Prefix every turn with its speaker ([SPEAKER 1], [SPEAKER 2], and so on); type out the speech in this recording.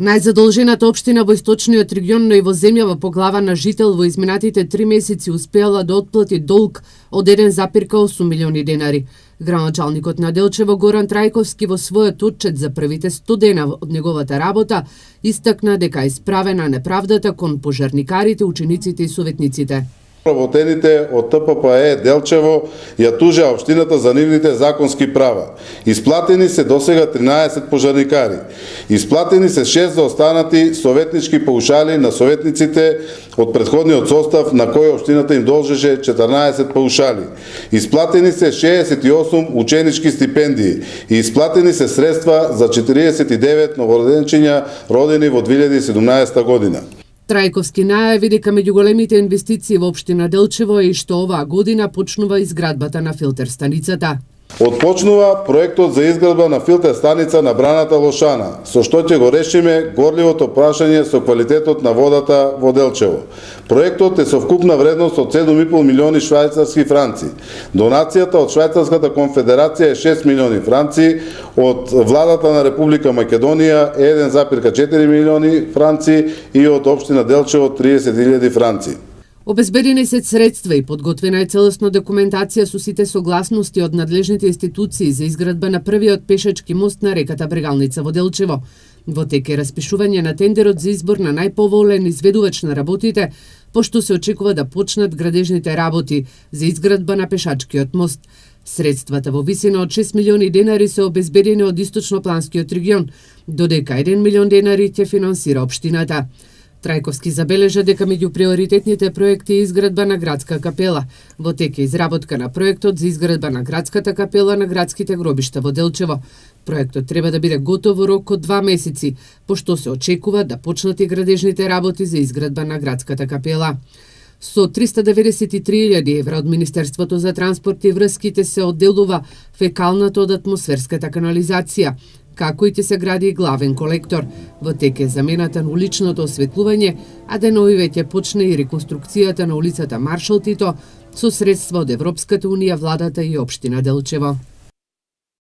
[SPEAKER 1] Најзадолжената општина во источниот регион, но и во земјава по глава на жител во изминатите 3 месеци успеала да отплати долг од 1,8 милиони денари. Градоначалникот на Делчево Горан Трајковски во својот отчет за првите 100 дена од неговата работа истакна дека е исправена неправдата кон пожарникарите, учениците и советниците.
[SPEAKER 2] Вработените од ТППЕ Делчево ја тужеа општината за нивните законски права. Исплатени се досега 13 пожарникари. Исплатени се 6 заостанати советнички паушали на советниците од претходниот состав на кој општината им должеше 14 паушали. Исплатени се 68 ученички стипендии и исплатени се средства за 49 новороденчиња родени во 2017 година.
[SPEAKER 1] Трајковски најави дека меѓу големите инвестиции во општина Делчево е и што оваа година почнува изградбата на филтер станицата.
[SPEAKER 2] Отпочнува проектот за изградба на филтер станица на браната Лошана, со што ќе го решиме горливото прашање со квалитетот на водата во Делчево. Проектот е со вкупна вредност од 7,5 милиони швајцарски франци. Донацијата од Швајцарската конфедерација е 6 милиони франци, од владата на Република Македонија е 1,4 милиони франци и од општина Делчево 30.000 франци.
[SPEAKER 1] Обезбедени се средства и подготвена е целосна документација со сите согласности од надлежните институции за изградба на првиот пешачки мост на реката Брегалница во Делчево. Во тек е распишување на тендерот за избор на најповолен изведувач на работите, пошто се очекува да почнат градежните работи за изградба на пешачкиот мост. Средствата во висина од 6 милиони денари се обезбедени од источнопланскиот регион, додека 1 милион денари ќе финансира општината. Трајковски забележа дека меѓу приоритетните проекти е изградба на градска капела. Во тек е изработка на проектот за изградба на градската капела на градските гробишта во Делчево. Проектот треба да биде готов во рок од 2 месеци, пошто се очекува да почнат и градежните работи за изградба на градската капела. Со 393.000 евра од Министерството за транспорт и врските се одделува фекалната од атмосферската канализација, како и ќе се гради и главен колектор. Во тек е замената на уличното осветлување, а деновиве ќе почне и реконструкцијата на улицата Маршал Тито со средства од Европската унија, владата и општина Делчево.